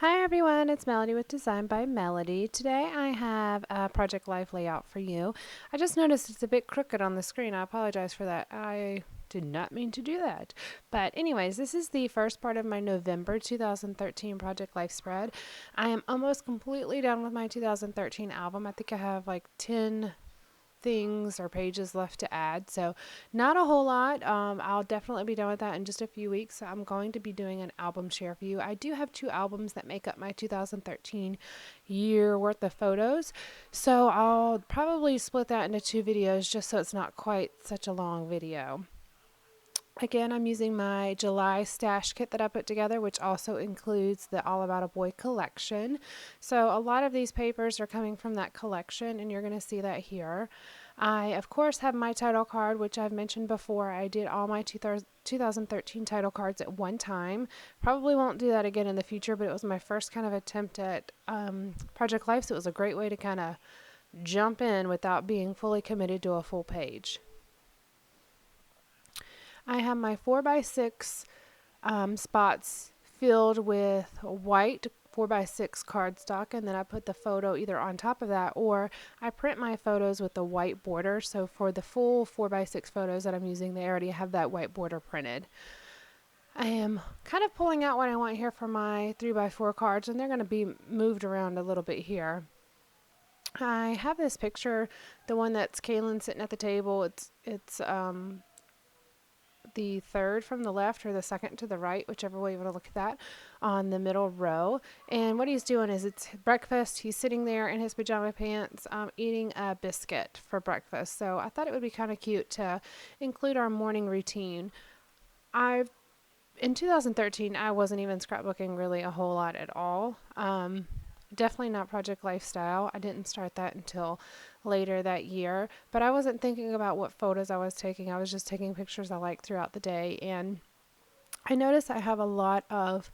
Hi everyone, it's Melody with Design by Melody. Today I have a project life layout for you. I just noticed it's a bit crooked on the screen. I apologize for that. I did not mean to do that. But anyways, this is the first part of my November 2013 project life spread. I am almost completely done with my 2013 album. I think I have like 10 things or pages left to add, so not a whole lot. I'll definitely be done with that in just a few weeks. So I'm going to be doing an album share for you. I do have two albums that make up my 2013 year worth of photos, so I'll probably split that into two videos just so it's not quite such a long video. Again, I'm using my July stash kit that I put together, which also includes the All About a Boy collection. So a lot of these papers are coming from that collection, and you're going to see that here. I, of course, have my title card, which I've mentioned before. I did all my 2013 title cards at one time. Probably won't do that again in the future, but it was my first kind of attempt at Project Life, so it was a great way to kind of jump in without being fully committed to a full page. I have my 4x6 spots filled with white 4x6 cardstock, and then I put the photo either on top of that or I print my photos with the white border. So for the full 4x6 photos that I'm using, they already have that white border printed. I am kind of pulling out what I want here for my 3x4 cards, and they're going to be moved around a little bit here. I have this picture, the one that's Kaylin sitting at the table. It's the third from the left or the second to the right, whichever way you want to look at that, on the middle row. And what he's doing is it's breakfast. He's sitting there in his pajama pants eating a biscuit for breakfast. So I thought it would be kind of cute to include our morning routine. In 2013, I wasn't even scrapbooking really a whole lot at all. Definitely not Project Lifestyle. I didn't start that until later that year, but I wasn't thinking about what photos I was taking. I was just taking pictures I liked throughout the day, and I noticed I have a lot of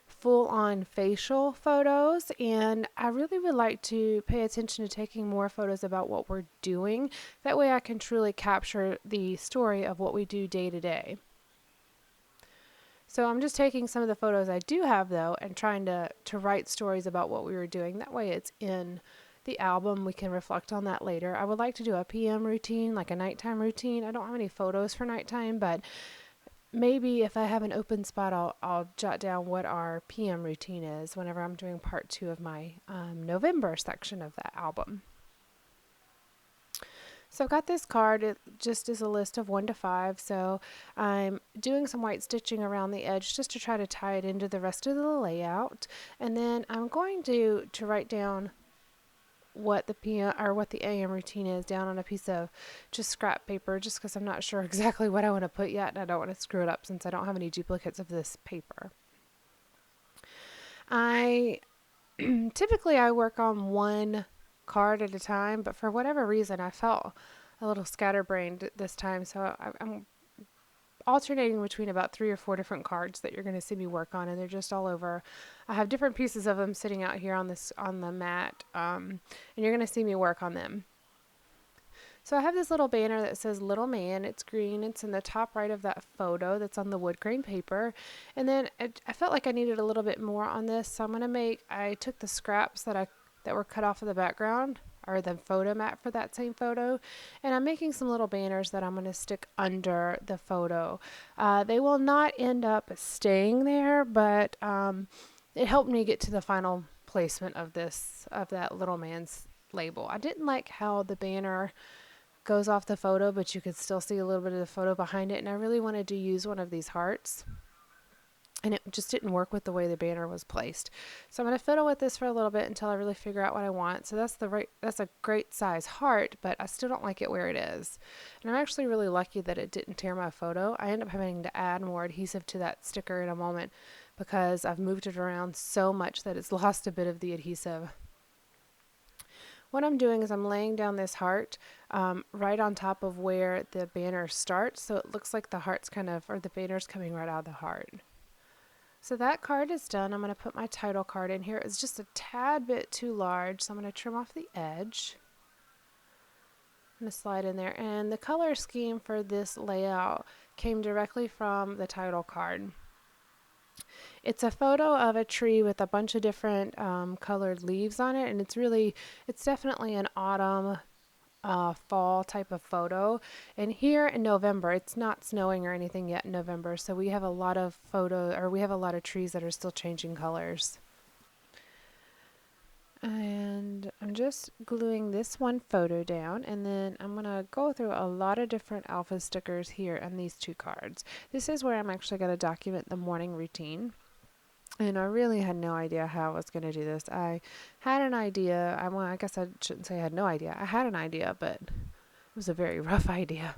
full-on facial photos, and I really would like to pay attention to taking more photos about what we're doing. That way I can truly capture the story of what we do day to day. So I'm just taking some of the photos I do have, though, and trying to write stories about what we were doing. That way it's in the album. We can reflect on that later. I would like to do a PM routine, like a nighttime routine. I don't have any photos for nighttime, but maybe if I have an open spot, I'll jot down what our PM routine is whenever I'm doing part 2 of my November section of that album. So I've got this card. It just is a list of 1 to 5. So I'm doing some white stitching around the edge just to try to tie it into the rest of the layout. And then I'm going to write down what the PM or what the AM routine is down on a piece of just scrap paper, just because I'm not sure exactly what I want to put yet, and I don't want to screw it up since I don't have any duplicates of this paper. I typically I work on one card at a time, but for whatever reason I felt a little scatterbrained this time, so I'm alternating between about 3 or 4 different cards that you're going to see me work on, and they're just all over. I have different pieces of them sitting out here on the mat, and you're going to see me work on them. So I have this little banner that says Little Man. It's green. It's in the top right of that photo that's on the wood grain paper. And then I felt like I needed a little bit more on this, so I took the scraps that were cut off of the background or the photo mat for that same photo, and I'm making some little banners that I'm going to stick under the photo. They will not end up staying there, but it helped me get to the final placement of that Little Man's label. I didn't like how the banner goes off the photo, but you could still see a little bit of the photo behind it, and I really wanted to use one of these hearts, and it just didn't work with the way the banner was placed. So I'm going to fiddle with this for a little bit until I really figure out what I want. So that's a great size heart, but I still don't like it where it is. And I'm actually really lucky that it didn't tear my photo. I end up having to add more adhesive to that sticker in a moment because I've moved it around so much that it's lost a bit of the adhesive. What I'm doing is I'm laying down this heart right on top of where the banner starts, so it looks like the heart's the banner's coming right out of the heart. So that card is done. I'm going to put my title card in here. It's just a tad bit too large, so I'm going to trim off the edge. I'm going to slide in there, and the color scheme for this layout came directly from the title card. It's a photo of a tree with a bunch of different colored leaves on it, and it's definitely an autumn, fall type of photo. And here in November, it's not snowing or anything yet in November, so we have a lot of we have a lot of trees that are still changing colors. And I'm just gluing this one photo down, and then I'm going to go through a lot of different alpha stickers here on these two cards. This is where I'm actually going to document the morning routine. And I really had no idea how I was going to do this. I had an idea. I guess I shouldn't say I had no idea. I had an idea, but it was a very rough idea.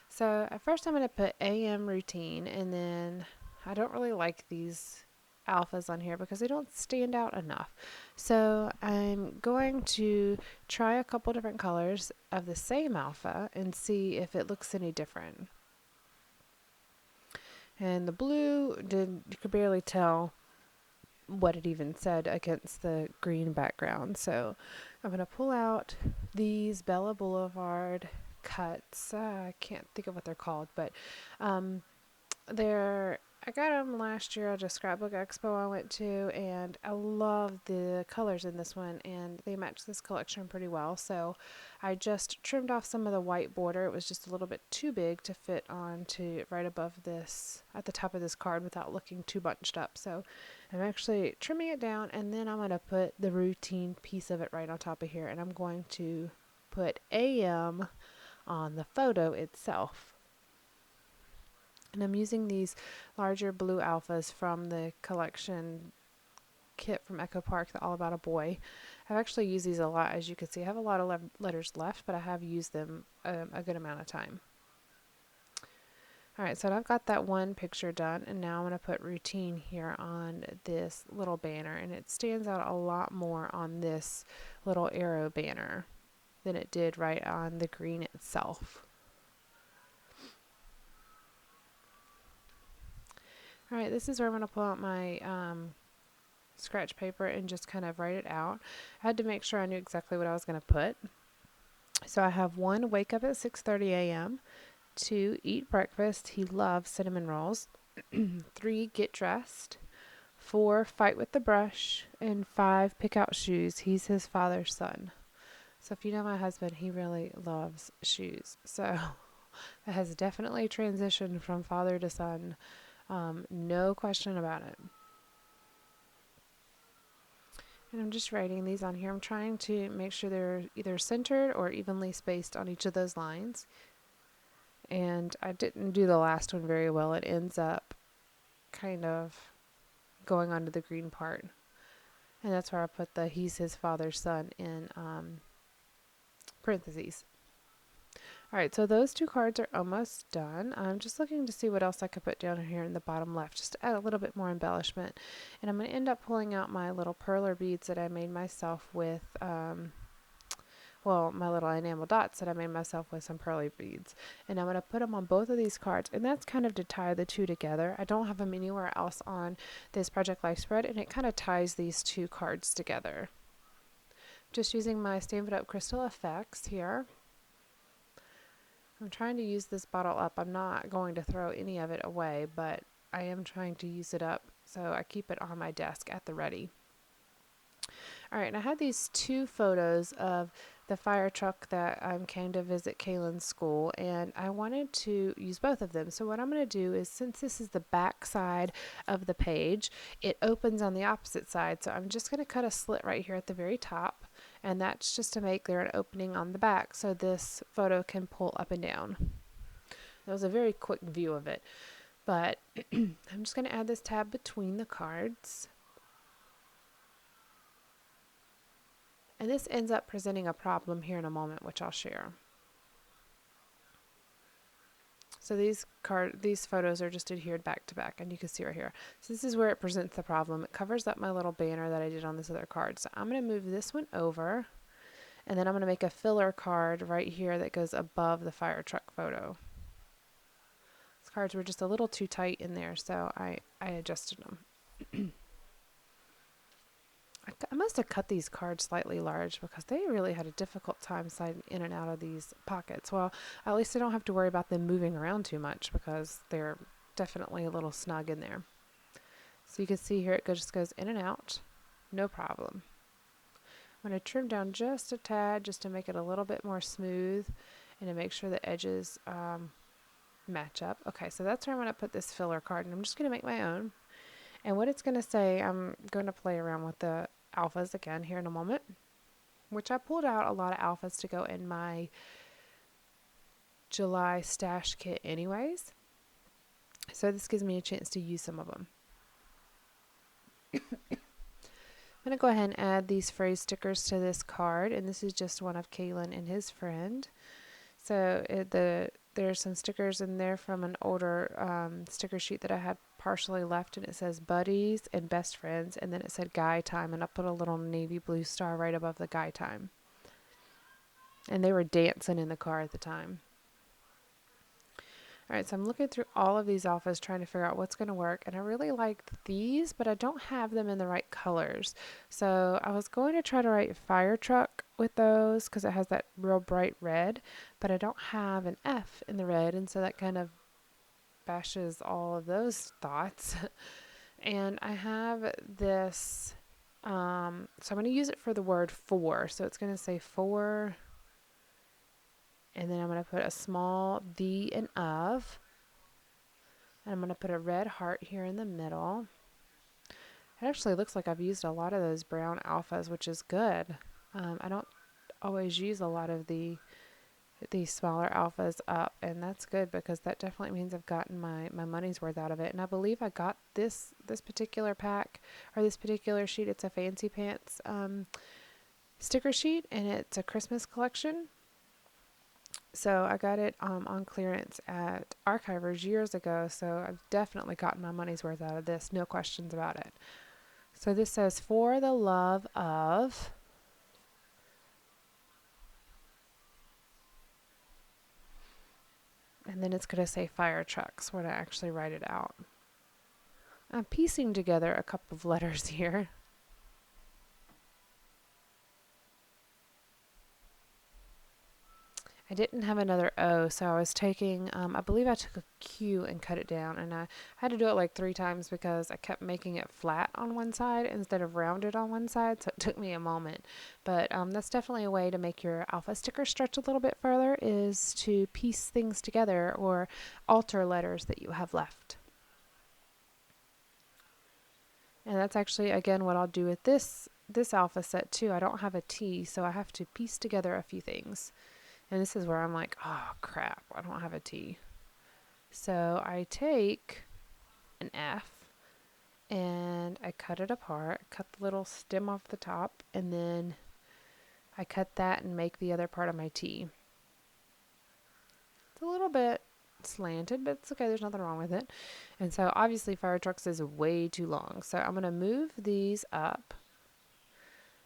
So at first I'm going to put AM routine, and then I don't really like these alphas on here because they don't stand out enough. So I'm going to try a couple different colors of the same alpha and see if it looks any different. And the blue, you could barely tell what it even said against the green background. So I'm going to pull out these Bella Boulevard cuts. I can't think of what they're called, but um, I got them last year at a scrapbook expo I went to, and I love the colors in this one, and they match this collection pretty well. So I just trimmed off some of the white border. It was just a little bit too big to fit onto right above this, at the top of this card, without looking too bunched up. So I'm actually trimming it down, and then I'm going to put the routine piece of it right on top of here, and I'm going to put AM on the photo itself. And I'm using these larger blue alphas from the collection kit from Echo Park, the All About a Boy. I've actually used these a lot, as you can see. I have a lot of letters left, but I have used them a good amount of time. Alright, so I've got that one picture done, and now I'm going to put routine here on this little banner, and it stands out a lot more on this little arrow banner than it did right on the green itself. Alright, this is where I'm going to pull out my scratch paper and just kind of write it out. I had to make sure I knew exactly what I was going to put. So I have 1, wake up at 6:30 a.m. 2, eat breakfast. He loves cinnamon rolls. 3, get dressed. 4, fight with the brush. And 5, pick out shoes. He's his father's son. So if you know my husband, he really loves shoes. So that has definitely transitioned from father to son. No question about it. And I'm just writing these on here. I'm trying to make sure they're either centered or evenly spaced on each of those lines. And I didn't do the last one very well. It ends up kind of going onto the green part. And that's where I put the he's his father's son in parentheses. Alright, so those two cards are almost done. I'm just looking to see what else I could put down here in the bottom left, just to add a little bit more embellishment. And I'm going to end up pulling out my little perler beads that I made myself with, my little enamel dots that I made myself with some pearly beads. And I'm going to put them on both of these cards, and that's kind of to tie the two together. I don't have them anywhere else on this Project Life spread, and it kind of ties these two cards together. Just using my Stamp It Up Crystal Effects here. I'm trying to use this bottle up. I'm not going to throw any of it away, but I am trying to use it up, so I keep it on my desk at the ready. Alright, and I had these two photos of the fire truck that came to visit Kaylin's school, and I wanted to use both of them. So what I'm going to do is, since this is the back side of the page, it opens on the opposite side. So I'm just going to cut a slit right here at the very top, and that's just to make there an opening on the back so this photo can pull up and down. That was a very quick view of it, but I'm just going to add this tab between the cards. And this ends up presenting a problem here in a moment, which I'll share. So these photos are just adhered back to back, and you can see right here. So this is where it presents the problem. It covers up my little banner that I did on this other card. So I'm going to move this one over, and then I'm going to make a filler card right here that goes above the fire truck photo. These cards were just a little too tight in there, so I adjusted them. I must have cut these cards slightly large because they really had a difficult time sliding in and out of these pockets. Well, at least I don't have to worry about them moving around too much because they're definitely a little snug in there. So you can see here it just goes in and out, no problem. I'm going to trim down just a tad just to make it a little bit more smooth and to make sure the edges match up. Okay, so that's where I'm going to put this filler card, and I'm just going to make my own. And what it's going to say, I'm going to play around with the alphas again here in a moment, which I pulled out a lot of alphas to go in my July stash kit anyways. So this gives me a chance to use some of them. I'm going to go ahead and add these phrase stickers to this card, and this is just one of Kaylin and his friend. So there's some stickers in there from an older sticker sheet that I had partially left, and it says buddies and best friends, and then it said guy time, and I put a little navy blue star right above the guy time. And they were dancing in the car at the time. Alright, so I'm looking through all of these alphas trying to figure out what's going to work, and I really like these, but I don't have them in the right colors. So I was going to try to write fire truck with those because it has that real bright red, but I don't have an F in the red, and so that kind of bashes all of those thoughts. And I have this, so I'm going to use it for the word for, so it's going to say for. And then I'm going to put a small the and of. And I'm going to put a red heart here in the middle. It actually looks like I've used a lot of those brown alphas, which is good. I don't always use a lot of these smaller alphas up, and that's good because that definitely means I've gotten my money's worth out of it. And I believe I got this particular pack, or this particular sheet. It's a Fancy Pants sticker sheet, and it's a Christmas collection. So I got it on clearance at Archivers years ago, so I've definitely gotten my money's worth out of this, no questions about it. So this says, for the love of, and then it's going to say fire trucks when I actually write it out. I'm piecing together a couple of letters here. I didn't have another O, so I was taking, I believe I took a Q and cut it down, and I had to do it like 3 times because I kept making it flat on one side instead of rounded on one side, so it took me a moment. But that's definitely a way to make your alpha sticker stretch a little bit further, is to piece things together or alter letters that you have left. And that's actually, again, what I'll do with this alpha set too. I don't have a T, so I have to piece together a few things. And this is where I'm like, oh crap, I don't have a T. So I take an F and I cut it apart, cut the little stem off the top, and then I cut that and make the other part of my T. It's a little bit slanted, but it's okay, there's nothing wrong with it. And so obviously fire trucks is way too long. So I'm going to move these up.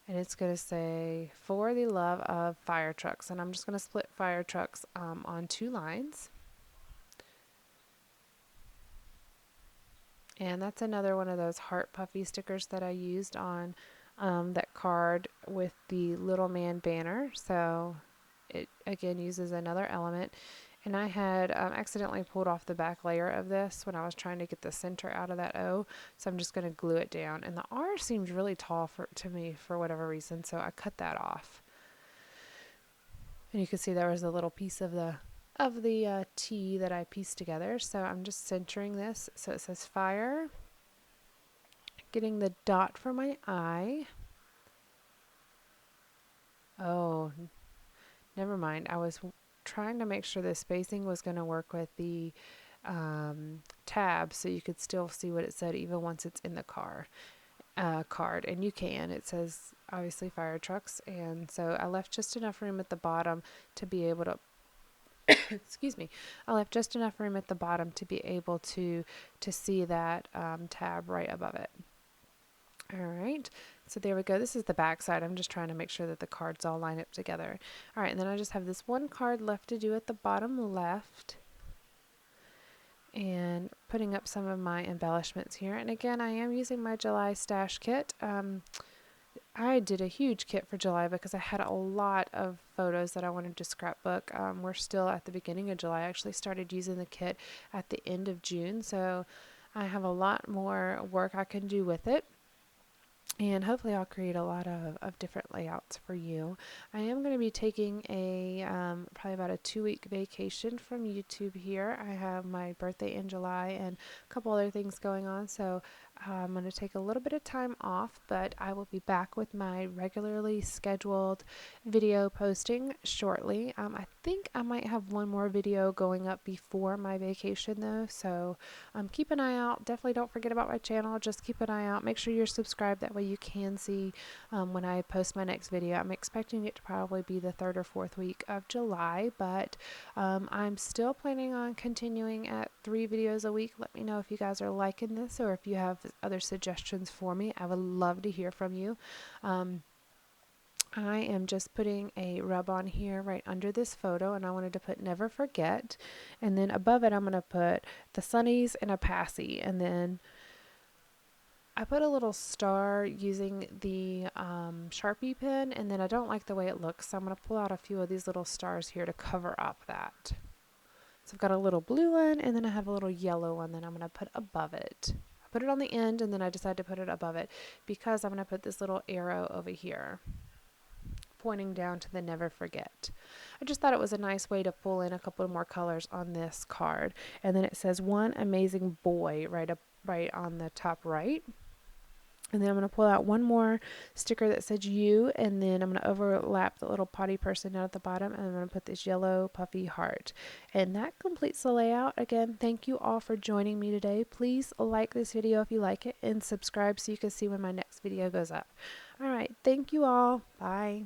And it's going to say, for the love of fire trucks. And I'm just going to split fire trucks on 2 lines. And that's another one of those heart puffy stickers that I used on that card with the little man banner. So it, again, uses another element. And I had accidentally pulled off the back layer of this when I was trying to get the center out of that O. So I'm just going to glue it down. And the R seemed really tall to me for whatever reason, so I cut that off. And you can see there was a little piece of the T that I pieced together. So I'm just centering this. So it says fire. Getting the dot for my I. Oh, never mind. I was trying to make sure the spacing was going to work with the tab so you could still see what it said even once it's in the card. And you can. It says obviously fire trucks, and so I left just enough room at the bottom to be able to excuse me. I left just enough room at the bottom to be able to see that tab right above it. All right, so there we go. This is the back side. I'm just trying to make sure that the cards all line up together. All right, and then I just have this one card left to do at the bottom left. And putting up some of my embellishments here. And again, I am using my July stash kit. I did a huge kit for July because I had a lot of photos that I wanted to scrapbook. We're still at the beginning of July. I actually started using the kit at the end of June. So I have a lot more work I can do with it. And hopefully I'll create a lot of different layouts for you. I am going to be taking a probably about a 2-week vacation from YouTube here. I have my birthday in July and a couple other things going on, so I'm going to take a little bit of time off, but I will be back with my regularly scheduled video posting shortly. I think I might have one more video going up before my vacation though, so keep an eye out. Definitely don't forget about my channel. Just keep an eye out. Make sure you're subscribed. That way you can see when I post my next video. I'm expecting it to probably be the 3rd or 4th week of July, but I'm still planning on continuing at 3 videos a week. Let me know if you guys are liking this or if you have other suggestions for me. I would love to hear from you. I am just putting a rub on here right under this photo, and I wanted to put never forget, and then above it I'm going to put the sunnies and a passy, and then I put a little star using the Sharpie pen, and then I don't like the way it looks, so I'm going to pull out a few of these little stars here to cover up that. So I've got a little blue one, and then I have a little yellow one that I'm going to put above it. I put it on the end, and then I decided to put it above it because I'm going to put this little arrow over here pointing down to the never forget. I just thought it was a nice way to pull in a couple more colors on this card. And then it says one amazing boy right on the top right. And then I'm going to pull out one more sticker that says you, and then I'm going to overlap the little potty person down at the bottom, and I'm going to put this yellow puffy heart. And that completes the layout. Again, thank you all for joining me today. Please like this video if you like it, and subscribe so you can see when my next video goes up. All right, thank you all. Bye.